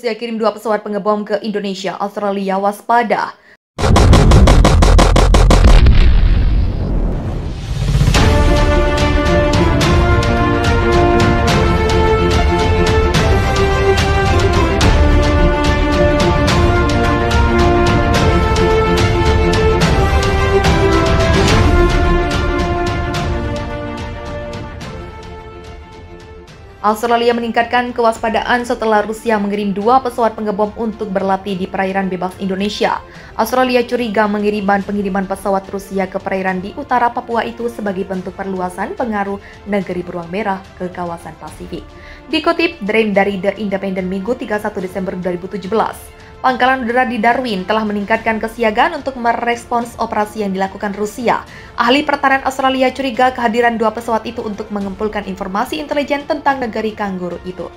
Rusia kirim 2 pesawat pengebom ke Indonesia, Australia waspada. Australia meningkatkan kewaspadaan setelah Rusia mengirim 2 pesawat pengebom untuk berlatih di perairan bebas Indonesia. Australia curiga pengiriman pesawat Rusia ke perairan di utara Papua itu sebagai bentuk perluasan pengaruh negeri beruang merah ke kawasan Pasifik. Dikutip dari The Independent Minggu 31 Desember 2017. Pangkalan udara di Darwin telah meningkatkan kesiagaan untuk merespons operasi yang dilakukan Rusia. Ahli pertahanan Australia curiga kehadiran 2 pesawat itu untuk mengumpulkan informasi intelijen tentang negeri kanguru itu.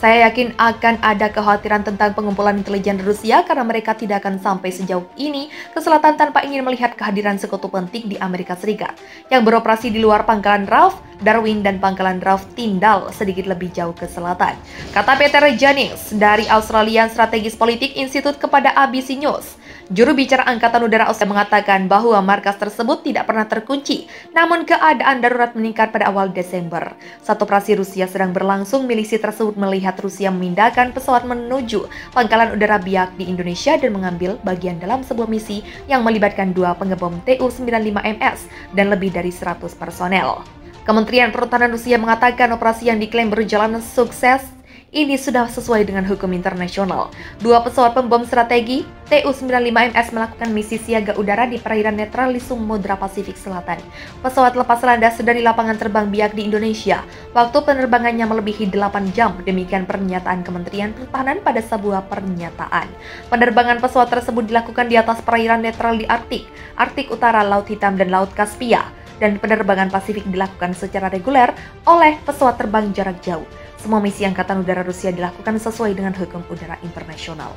Saya yakin akan ada kekhawatiran tentang pengumpulan intelijen Rusia karena mereka tidak akan sampai sejauh ini ke selatan tanpa ingin melihat kehadiran sekutu penting di Amerika Serikat yang beroperasi di luar Pangkalan Ralph Darwin dan Pangkalan Ralph Tyndall sedikit lebih jauh ke selatan. Kata Peter Jennings dari Australian Strategis Politik Institute kepada ABC News. Juru bicara Angkatan Udara Australia mengatakan bahwa markas tersebut tidak pernah terkunci, namun keadaan darurat meningkat pada awal Desember. Saat operasi Rusia sedang berlangsung, milisi tersebut melihat Rusia memindahkan pesawat menuju Pangkalan Udara Biak di Indonesia dan mengambil bagian dalam sebuah misi yang melibatkan 2 pengebom Tu-95MS dan lebih dari 100 personel. Kementerian Pertahanan Rusia mengatakan operasi yang diklaim berjalan sukses ini sudah sesuai dengan hukum internasional. 2 pesawat pembom strategi Tu-95MS melakukan misi siaga udara di perairan netral di Samudra Pasifik Selatan. Pesawat lepas landas dari lapangan terbang Biak di Indonesia. Waktu penerbangannya melebihi 8 jam, demikian pernyataan Kementerian Pertahanan pada sebuah pernyataan. Penerbangan pesawat tersebut dilakukan di atas perairan netral di Arktik Utara, Laut Hitam, dan Laut Kaspia. Dan penerbangan Pasifik dilakukan secara reguler oleh pesawat terbang jarak jauh. Semua misi Angkatan Udara Rusia dilakukan sesuai dengan hukum udara internasional.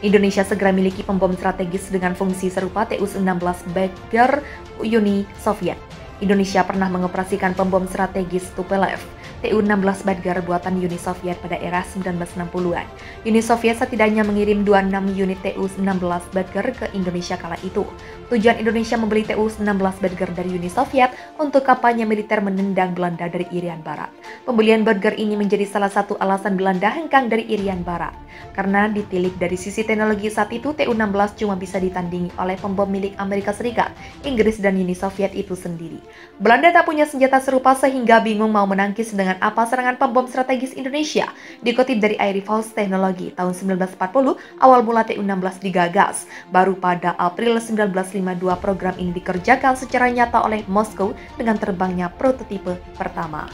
Indonesia segera miliki pembom strategis dengan fungsi serupa Tu-16 Badger Uni Soviet. Indonesia pernah mengoperasikan pembom strategis Tupolev Tu-16 Badger buatan Uni Soviet pada era 1960-an. Uni Soviet setidaknya mengirim 26 unit Tu-16 Badger ke Indonesia kala itu. Tujuan Indonesia membeli Tu-16 Badger dari Uni Soviet untuk kampanye militer menendang Belanda dari Irian Barat. Pembelian Badger ini menjadi salah satu alasan Belanda hengkang dari Irian Barat. Karena ditilik dari sisi teknologi saat itu, Tu-16 cuma bisa ditandingi oleh pembom milik Amerika Serikat, Inggris, dan Uni Soviet itu sendiri. Belanda tak punya senjata serupa sehingga bingung mau menangkis dengan apa serangan pembom strategis Indonesia. Dikutip dari Air Force Technology, tahun 1940, awal mula Tu-16 digagas. Baru pada April 1952 program ini dikerjakan secara nyata oleh Moskow dengan terbangnya prototipe pertama.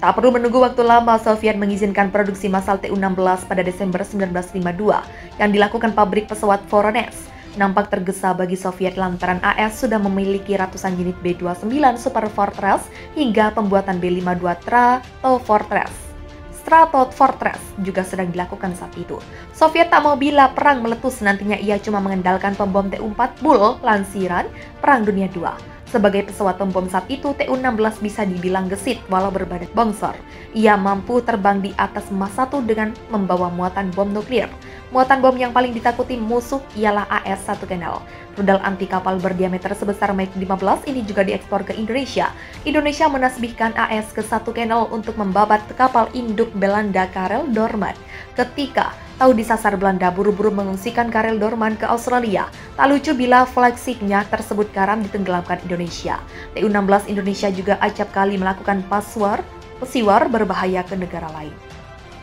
Tak perlu menunggu waktu lama, Soviet mengizinkan produksi massal Tu-16 pada Desember 1952 yang dilakukan pabrik pesawat Voronezh. Nampak tergesa bagi Soviet lantaran AS sudah memiliki ratusan unit B-29 Super Fortress hingga pembuatan B-52 Stratofortress juga sedang dilakukan saat itu. Soviet tak mau bila perang meletus nantinya ia cuma mengandalkan pembom Tu-4 Bull lansiran Perang Dunia II. Sebagai pesawat pembom saat itu, Tu-16 bisa dibilang gesit walau berbadan bongsor. Ia mampu terbang di atas Mach 1 dengan membawa muatan bom nuklir. Muatan bom yang paling ditakuti musuh ialah AS-1 Canal. Rudal anti kapal berdiameter sebesar Mach 15 ini juga diekspor ke Indonesia. Indonesia menasbihkan AS ke-1 Canal untuk membabat kapal induk Belanda Karel Doorman. Ketika tahu disasar, Belanda buru-buru mengungsikan Karel Doorman ke Australia. Tak lucu bila flagshipnya tersebut karam ditenggelamkan Indonesia. Tu-16 Indonesia juga acap kali melakukan pesiwar berbahaya ke negara lain.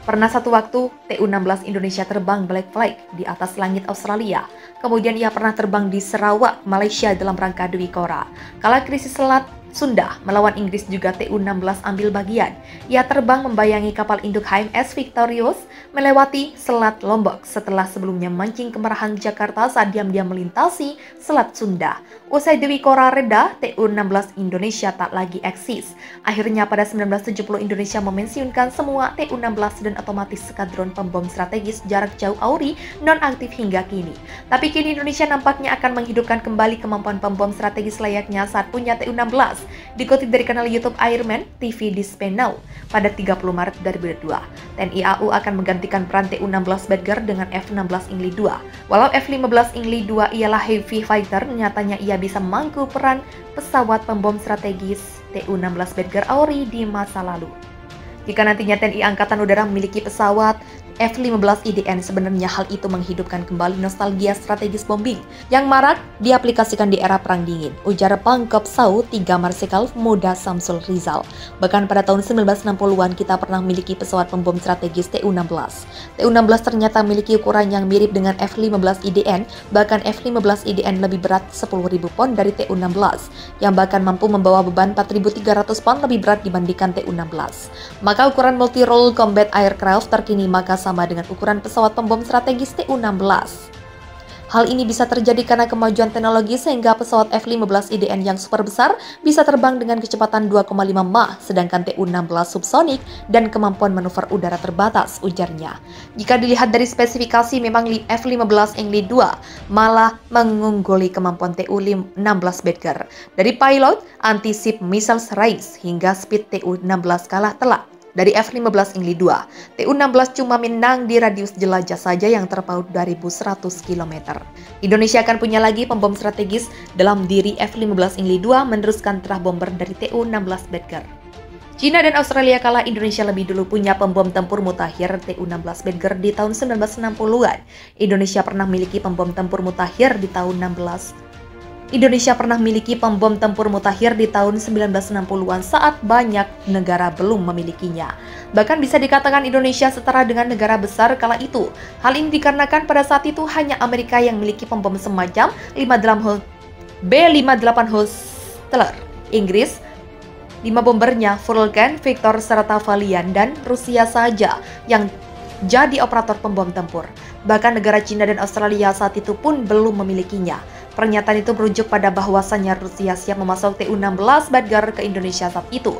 Pernah satu waktu, Tu-16 Indonesia terbang Black Flag di atas langit Australia. Kemudian ia pernah terbang di Sarawak, Malaysia dalam rangka Dwi Kora. Kala krisis Selat Sunda melawan Inggris juga Tu-16 ambil bagian. Ia terbang membayangi kapal induk HMS Victorious melewati Selat Lombok setelah sebelumnya mancing kemarahan Jakarta saat diam-diam melintasi Selat Sunda. Usai Dwi Kora reda, Tu-16 Indonesia tak lagi eksis. Akhirnya pada 1970 Indonesia memensiunkan semua Tu-16 dan otomatis skadron pembom strategis jarak jauh AURI non-aktif hingga kini. Tapi kini Indonesia nampaknya akan menghidupkan kembali kemampuan pembom strategis layaknya saat punya Tu-16. Dikutip dari kanal YouTube Airman TV Display Now, pada 30 Maret 2022, TNI AU akan menggantikan peran Tu-16 Badger dengan F-16 Ingli 2. Walau F-15 Ingli 2 ialah heavy fighter, nyatanya ia bisa memangku peran pesawat pembom strategis Tu-16 Badger Auri di masa lalu. Jika nantinya TNI Angkatan Udara memiliki pesawat F-15 IDN, sebenarnya hal itu menghidupkan kembali nostalgia strategis bombing yang marak diaplikasikan di era Perang Dingin, ujar Pangkop SAU 3 Marsikal Muda Samsul Rizal. Bahkan pada tahun 1960-an kita pernah memiliki pesawat pembom strategis Tu-16. Tu-16 ternyata memiliki ukuran yang mirip dengan F-15 IDN, bahkan F-15 IDN lebih berat 10.000 pon dari Tu-16, yang bahkan mampu membawa beban 4.300 pon lebih berat dibandingkan Tu-16. Maka ukuran multi-role combat aircraft terkini maka sama dengan ukuran pesawat pembom strategis Tu-16. Hal ini bisa terjadi karena kemajuan teknologi sehingga pesawat F-15 IDN yang super besar bisa terbang dengan kecepatan 2,5 Mach, sedangkan Tu-16 subsonik dan kemampuan manuver udara terbatas, ujarnya. Jika dilihat dari spesifikasi, memang F-15 Ingli 2 malah mengungguli kemampuan Tu-16 Badger. Dari pilot, anti-ship missiles range hingga speed Tu-16 kalah telak dari F-15 Ingli 2. Tu-16 cuma menang di radius jelajah saja yang terpaut 2.100 km. Indonesia akan punya lagi pembom strategis dalam diri F-15 Ingli 2 meneruskan terah bomber dari Tu-16 Badger. China dan Australia kalah, Indonesia lebih dulu punya pembom tempur mutakhir Tu-16 Badger di tahun 1960-an. Indonesia pernah memiliki pembom tempur mutakhir di tahun 1960-an saat banyak negara belum memilikinya. Bahkan bisa dikatakan Indonesia setara dengan negara besar kala itu. Hal ini dikarenakan pada saat itu hanya Amerika yang memiliki pembom semacam B-58 Hustler, Inggris 5 bombernya Vulcan, Victor, serta Valiant, dan Rusia saja yang jadi operator pembom tempur. Bahkan negara China dan Australia saat itu pun belum memilikinya. Pernyataan itu merujuk pada bahwasannya Rusia siap memasok Tu-16 Badger ke Indonesia saat itu.